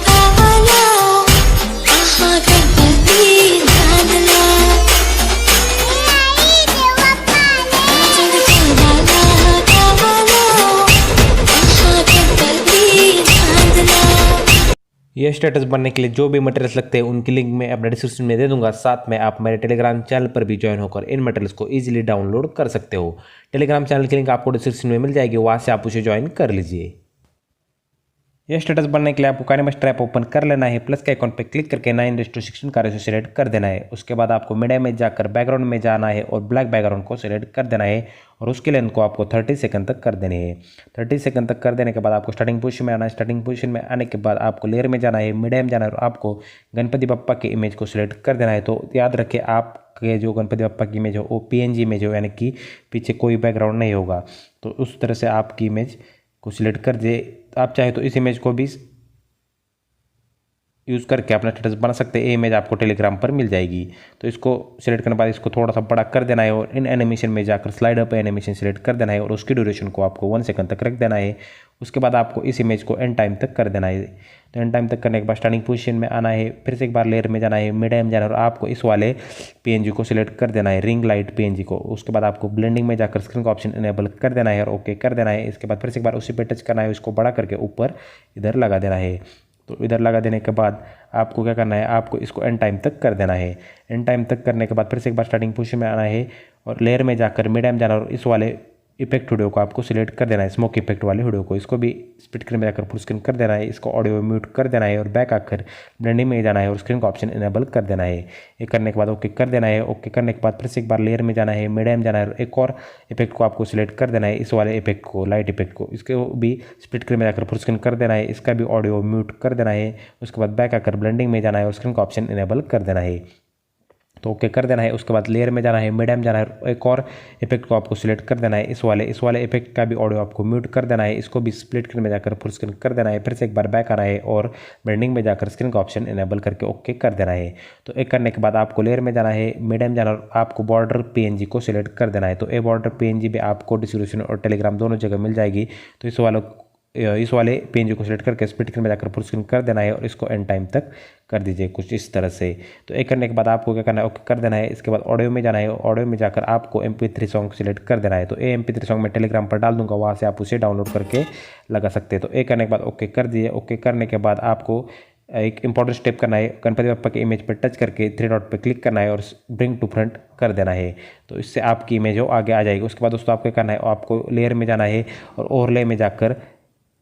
गावाला गणपती नांदला ये स्टेटस बनने के लिए जो भी मटेरियल्स लगते हैं उनकी लिंक मैं अपने डिस्क्रिप्शन में दे दूंगा। साथ में आप मेरे टेलीग्राम चैनल पर भी ज्वाइन होकर इन मटेरियल्स को इजीली डाउनलोड कर सकते हो। टेलीग्राम चैनल की लिंक आपको डिस्क्रिप्शन में मिल जाएगी, वहाँ से आप उसे ज्वाइन कर लीजिए। यह स्टेटस बनने के लिए आपको काइनेमास्टर ऐप ओपन कर लेना है। प्लस के आइकॉन पर क्लिक करके 9:16 का रेशो सेलेक्ट कर देना है। उसके बाद आपको मीडिया में जाकर बैकग्राउंड में जाना है और ब्लैक बैकग्राउंड को सिलेक्ट कर देना है और उसके लेंथ को आपको 30 सेकंड तक कर देनी है। 30 सेकंड तक कर देने के बाद आपको स्टार्टिंग पोजीशन में आना है। स्टार्टिंग पोजीशन में आने के बाद आपको लेयर में जाना है, मीडिया में जाना है और आपको गणपति बप्पा की इमेज को सिलेक्ट कर देना है। तो याद रखें आपके जो गणपति बप्पा की इमेज हो वो PNG इमेज हो, यानी कि पीछे कोई बैकग्राउंड नहीं होगा। तो उस तरह से आपकी इमेज को सिलेक्ट कर दे। आप चाहे तो इस इमेज को भी यूज़ करके अपना स्टेटस बना सकते हैं। ये इमेज आपको टेलीग्राम पर मिल जाएगी। तो इसको सिलेक्ट करने के बाद इसको थोड़ा सा बड़ा कर देना है और इन एनिमेशन में जाकर स्लाइड अप एनिमेशन सिलेक्ट कर देना है और उसकी ड्यूरेशन को आपको 1 सेकंड तक रख देना है। उसके बाद आपको इस इमेज को एंड टाइम तक कर देना है। तो एंड टाइम तक करने के बाद स्टार्टिंग पोजीशन में आना है, फिर से एक बार लेयर में जाना है, मीडिया में जाना है और आपको इस वाले PNG को सिलेक्ट कर देना है, रिंग लाइट PNG को। उसके बाद आपको ब्लेंडिंग में जाकर स्क्रीन का ऑप्शन इनेबल कर देना है और ओके कर देना है। इसके बाद फिर से एक बार उसी पे टच करना है, उसको बड़ा करके ऊपर इधर लगा देना है। तो इधर लगा देने के बाद आपको क्या करना है, आपको इसको एंड टाइम तक कर देना है। एंड टाइम तक करने के बाद फिर से एक बार स्टार्टिंग पोजीशन में आना है और लेयर में जाकर मीडिया में जाना और इस वाले इफेक्ट वीडियो को आपको सिलेक्ट कर देना है, स्मोक इफेक्ट वाले वीडियो को। इसको भी स्प्लिट स्क्रीन में जाकर फुल स्क्रीन कर देना है। इसको ऑडियो म्यूट कर देना है और बैक आकर ब्लेंडिंग में जाना है और स्क्रीन का ऑप्शन इनेबल कर देना है। ये करने के बाद ओके कर देना है। ओके करने के बाद फिर से एक बार लेयर में जाना है, मीडिया में जाना है और एक और इफेक्ट को आपको सिलेक्ट कर देना है, इस वाले इफेक्ट को, लाइट इफेक्ट को। इसको भी स्प्लिट स्क्रीन में जाकर फुल स्क्रीन कर देना है। इसका भी ऑडियो म्यूट कर देना है। उसके बाद बैक आकर ब्लेंडिंग में जाना है और स्क्रीन का ऑप्शन इनेबल कर देना है। तो ओके कर देना है। उसके बाद लेयर में जाना है, मीडिया में जाना है, एक और इफेक्ट को आपको सिलेक्ट कर देना है, इस वाले इफेक्ट का भी ऑडियो आपको म्यूट कर देना है। इसको भी स्प्लिट स्क्रीन में जाकर फुल स्क्रीन कर देना है। फिर से एक बार बैक आना है और ब्लेंडिंग में जाकर स्क्रीन का ऑप्शन इनेबल करके ओके कर देना है। तो एक करने के बाद आपको लेयर में जाना है, मीडिया में जाना है और आपको बॉर्डर PNG को सिलेक्ट कर देना है। तो ये बॉर्डर PNG भी आपको डिस्क्रिप्शन और टेलीग्राम दोनों जगह मिल जाएगी। तो इस वाले PNG को सिलेक्ट करके स्प्लिट स्क्रीन में जाकर फुल स्क्रीन कर देना है और इसको एंड टाइम तक कर दीजिए कुछ इस तरह से। तो एक करने के बाद आपको क्या करना है, ओके कर देना है। इसके बाद ऑडियो में जाना है, ऑडियो में जाकर आपको MP3 सॉन्ग सिलेक्ट कर देना है। तो ये MP3 सॉन्ग मैं टेलीग्राम पर डाल दूंगा, वहाँ से आप उसे डाउनलोड करके लगा सकते हैं। तो एक करने के बाद ओके कर दिए। ओके करने के बाद आपको एक इंपॉर्टेंट स्टेप करना है, गणपति बप्पा के इमेज पर टच करके 3 डॉट पर क्लिक करना है और ब्रिंग टू फ्रंट कर देना है। तो इससे आपकी इमेज हो आगे आ जाएगी। उसके बाद दोस्तों आपको करना है, आपको लेयर में जाना है और ओवरले में जाकर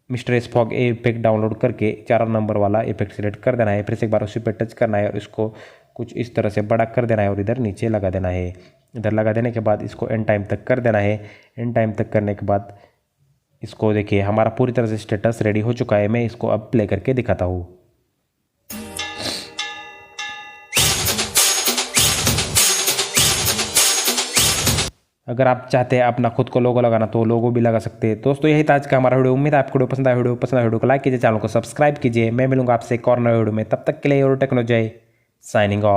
मिस्टर स्पॉग इफेक्ट डाउनलोड करके 4 नंबर वाला इफेक्ट सिलेक्ट कर देना है। फिर से एक बार उसी पर टच करना है और इसको कुछ इस तरह से बड़ा कर देना है और इधर नीचे लगा देना है। इधर लगा देने के बाद इसको एंड टाइम तक कर देना है। एंड टाइम तक करने के बाद इसको देखिए हमारा पूरी तरह से स्टेटस रेडी हो चुका है। मैं इसको अब प्ले करके दिखाता हूँ। अगर आप चाहते हैं अपना खुद को लोगो लगाना तो लोगो भी लगा सकते हैं। दोस्तों यही था आज का हमारा वीडियो। उम्मीद है आपको वीडियो पसंद आया वीडियो को लाइक कीजिए, चैनल को सब्सक्राइब कीजिए। मैं मिलूंगा आपसे एक और नए वीडियो में, तब तक के लिए टेक्नोलॉजी साइनिंग ऑफ।